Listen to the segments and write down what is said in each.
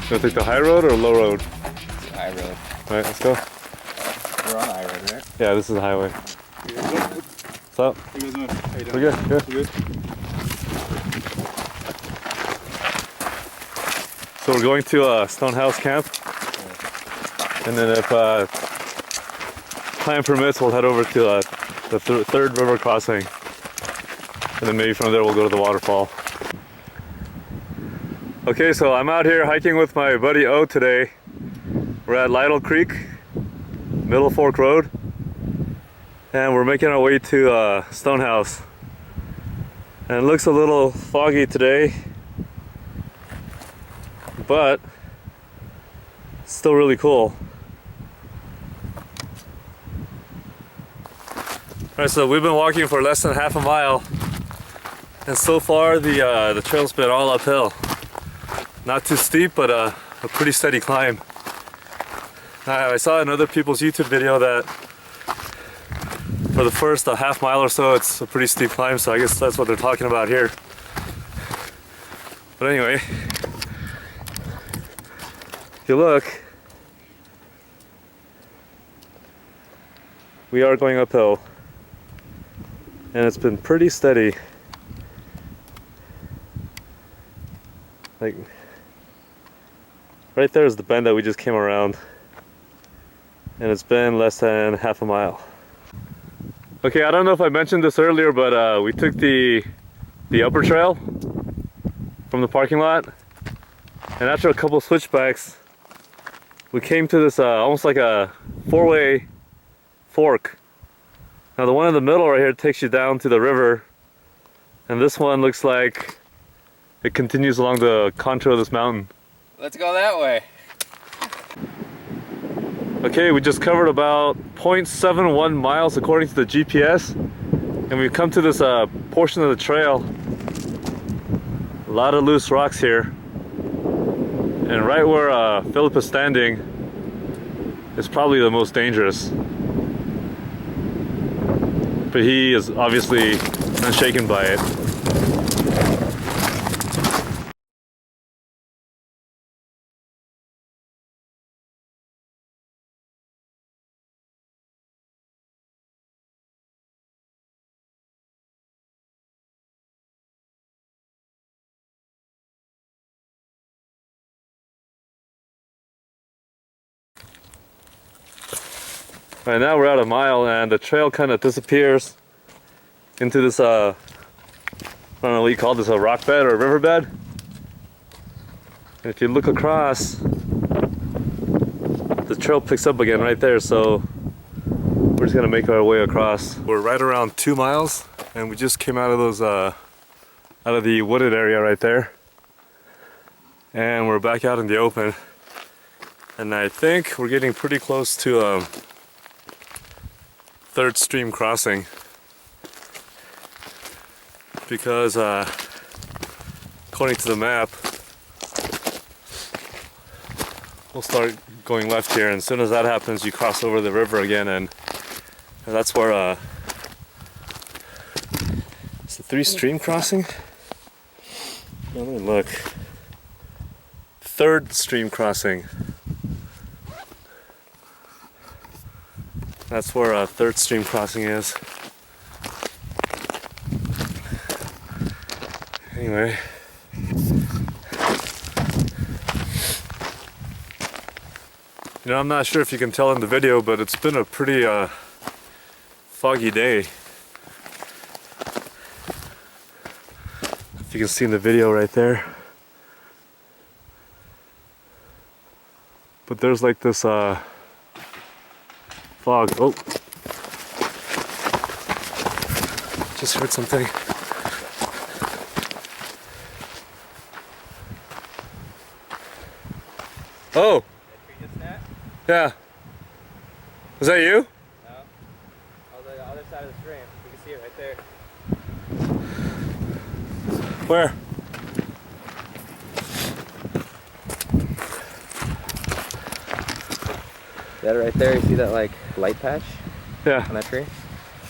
You want to take the high road or low road? High road. Alright, let's go. We're on high road, right? Yeah, this is the highway. What's up? How you guys doing? How you doing? We're good, good. You good? So we're going to Stonehouse Camp. And then if time permits, we'll head over to the third river crossing. And then maybe from there we'll go to the waterfall. Okay, so I'm out here hiking with my buddy O today. We're at Lytle Creek, Middle Fork Road. And we're making our way to Stonehouse. And it looks a little foggy today, but still really cool. Alright, so we've been walking for less than half a mile, and so far the trail's been all uphill. Not too steep, but a pretty steady climb. I saw in other people's YouTube video that for the first half mile or so it's a pretty steep climb, so I guess that's what they're talking about here. But anyway, if you look, we are going uphill, and it's been pretty steady. Like, right there is the bend that we just came around, and it's been less than half a mile. Okay, I don't know if I mentioned this earlier, but we took the upper trail from the parking lot, and after a couple switchbacks, we came to this almost like a four-way fork. Now the one in the middle right here takes you down to the river, and this one looks like it continues along the contour of this mountain. Let's go that way. Okay, we just covered about 0.71 miles according to the GPS, and we've come to this portion of the trail. A lot of loose rocks here, and right where Philip is standing is probably the most dangerous. But he is obviously unshaken by it. Right now we're at a mile, and the trail kind of disappears into this, I don't know what you call this, a rock bed or a riverbed. And if you look across, the trail picks up again right there, so we're just gonna make our way across. We're right around 2 miles, and we just came out of those, out of the wooded area right there. And we're back out in the open. And I think we're getting pretty close to third stream crossing, because according to the map we'll start going left here, and as soon as that happens you cross over the river again, and that's where it's the 3 stream crossing. Let me look. Third stream crossing. That's where third stream crossing is. Anyway. You know, I'm not sure if you can tell in the video, but it's been a pretty foggy day. If you can see in the video right there. But there's like this fog. Oh, just heard something. Oh, yeah. Was that you? No. On the other side of the stream. You can see it right there. Where? That right there, you see that like light patch Yeah. on that tree?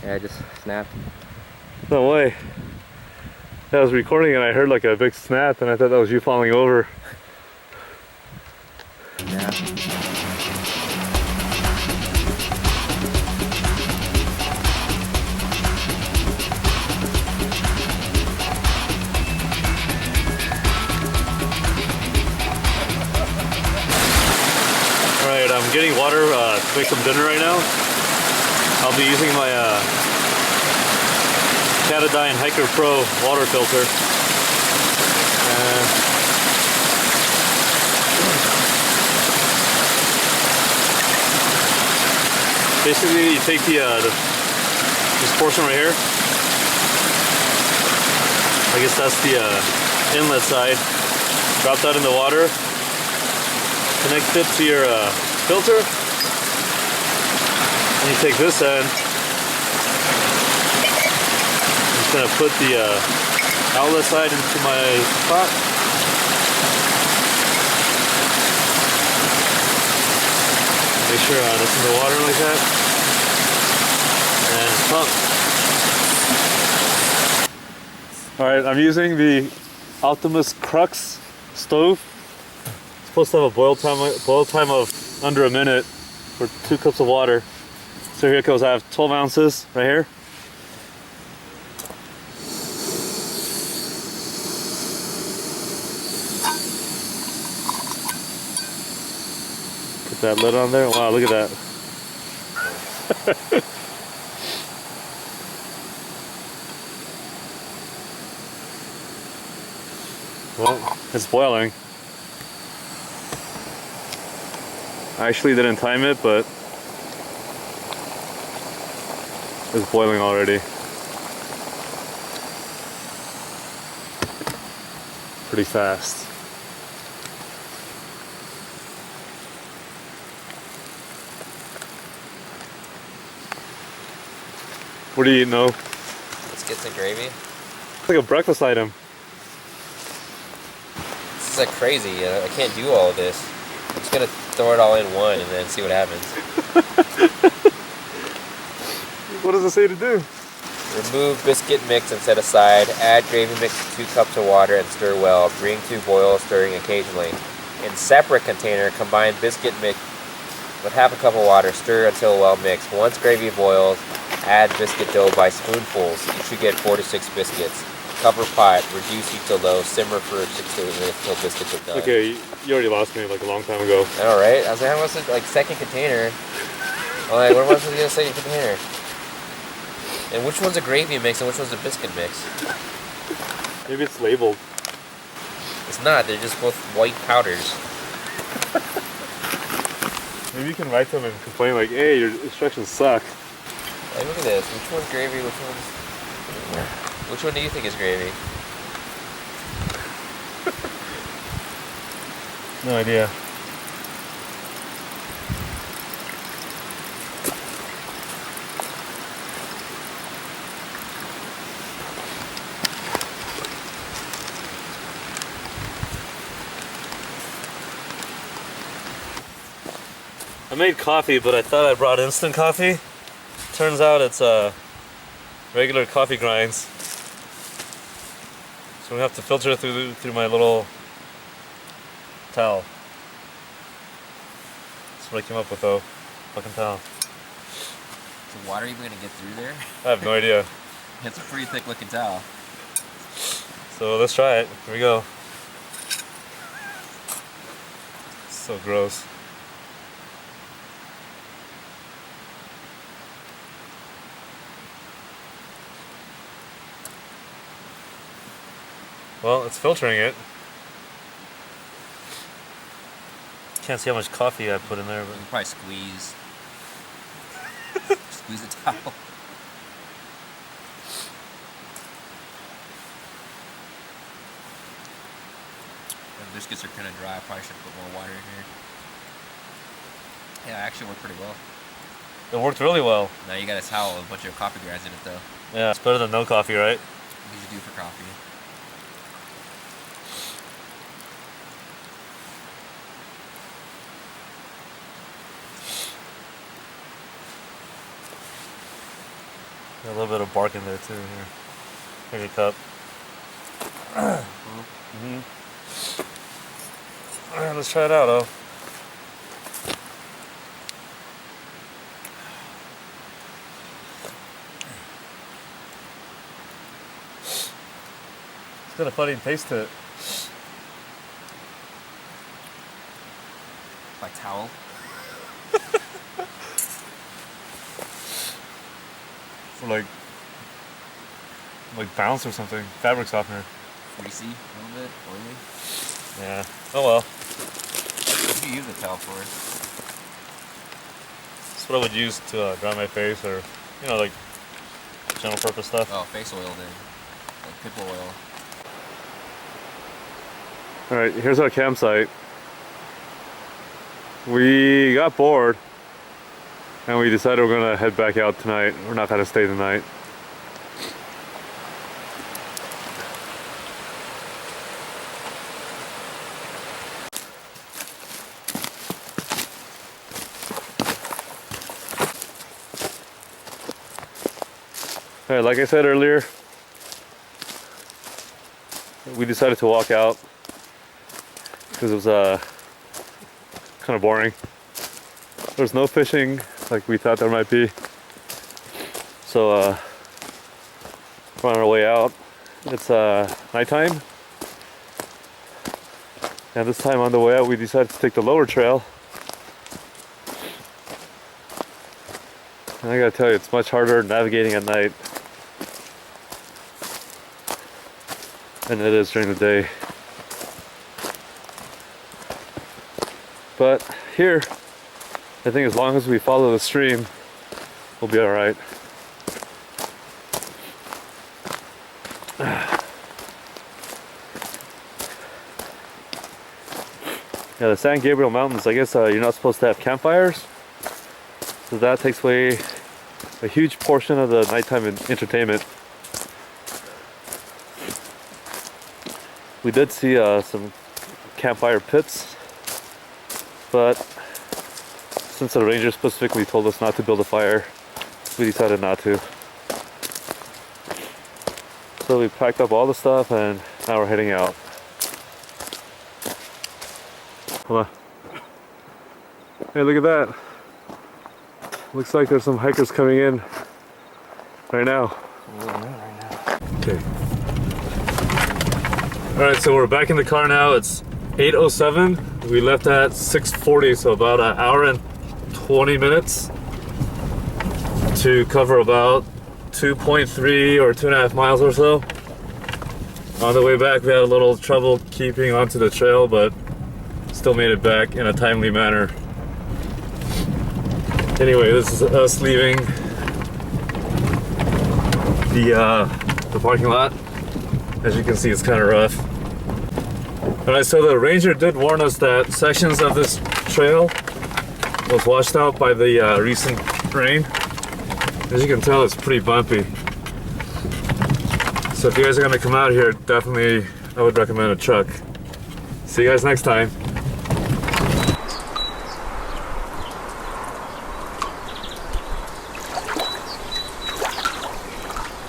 Yeah, I just snapped. No way. I was recording and I heard like a big snap, and I thought that was you falling over. make some dinner right now. I'll be using my Catadine Hiker Pro water filter. Basically, you take this portion right here. I guess that's the inlet side. Drop that in the water. Connect it to your filter. And you take this end. I'm just gonna put the outlet side into my pot. Make sure that's in the water like that. And pump. Alright, I'm using the Optimus Crux stove. It's supposed to have a boil time of under a minute for 2 cups of water. So here it goes. I have 12 ounces right here. Put that lid on there. Wow, look at that. Well, it's boiling. I actually didn't time it, but it's boiling already. Pretty fast. What do you eat, No? Biscuits and gravy. It's like a breakfast item. This is like crazy. I can't do all of this. I'm just gonna throw it all in one and then see what happens. What does it say to do? Remove biscuit mix and set aside. Add gravy mix to 2 cups of water and stir well. Bring to boil, stirring occasionally. In separate container, combine biscuit mix with half a cup of water. Stir until well mixed. Once gravy boils, add biscuit dough by spoonfuls. You should get 4 to 6 biscuits. Cover pot, reduce heat to low, simmer for 6 to 8 minutes until biscuits are done. Okay, you already lost me like a long time ago. Alright, I was like, how much is like second container? I'm like, what am I supposed to get a second container? And which one's a gravy mix and which one's a biscuit mix? Maybe it's labeled. It's not, they're just both white powders. Maybe you can write them and complain like, hey, your instructions suck. Like, look at this. Which one's gravy? Which one do you think is gravy? No idea. I made coffee, but I thought I brought instant coffee. Turns out it's regular coffee grinds. So we have to filter it through my little towel. That's what I came up with though. Fucking towel. So water even gonna get through there? I have no idea. It's a pretty thick looking towel. So let's try it. Here we go. So gross. Well, it's filtering it. Can't see how much coffee I put in there, but You can probably squeeze the towel. The biscuits are kind of dry. I probably should put more water in here. Yeah, it actually worked pretty well. it worked really well. Now you got a towel with a bunch of coffee grinds in it though. Yeah, it's better than no coffee, right? What did you do for coffee? Got a little bit of bark in there too. Here, here's your cup. All right, let's try it out, though. It's got a funny taste to it. Like towel? for like bounce or something. Fabric softener. Greasy, a little bit, oily. Yeah. Oh well. What do you use the towel for? That's what I would use to dry my face, or like general purpose stuff. Oh, face oil then. Like pimple oil. All right, here's our campsite. We got bored, and we decided we're gonna head back out tonight. We're not gonna stay the night. All right, like I said earlier, we decided to walk out because it was kind of boring. There's no fishing like we thought there might be. So we're on our way out. It's nighttime. And this time on the way out we decided to take the lower trail. And I gotta tell you, it's much harder navigating at night than it is during the day. But here, I think as long as we follow the stream, we'll be alright. Yeah, the San Gabriel Mountains, I guess you're not supposed to have campfires. So that takes away a huge portion of the nighttime entertainment. We did see some campfire pits, but since the ranger specifically told us not to build a fire, we decided not to. So we packed up all the stuff and now we're heading out. Hold on. Hey, look at that. Looks like there's some hikers coming in right now. Okay. Alright, so we're back in the car now. It's 8:07. We left at 6:40, so about an hour and 20 minutes to cover about 2.3 or 2.5 miles or so. On the way back, we had a little trouble keeping onto the trail, but still made it back in a timely manner. Anyway, this is us leaving the parking lot. As you can see, it's kind of rough. Alright, so the ranger did warn us that sections of this trail was washed out by the recent rain. As you can tell, it's pretty bumpy. So if you guys are going to come out here, definitely I would recommend a truck. See you guys next time.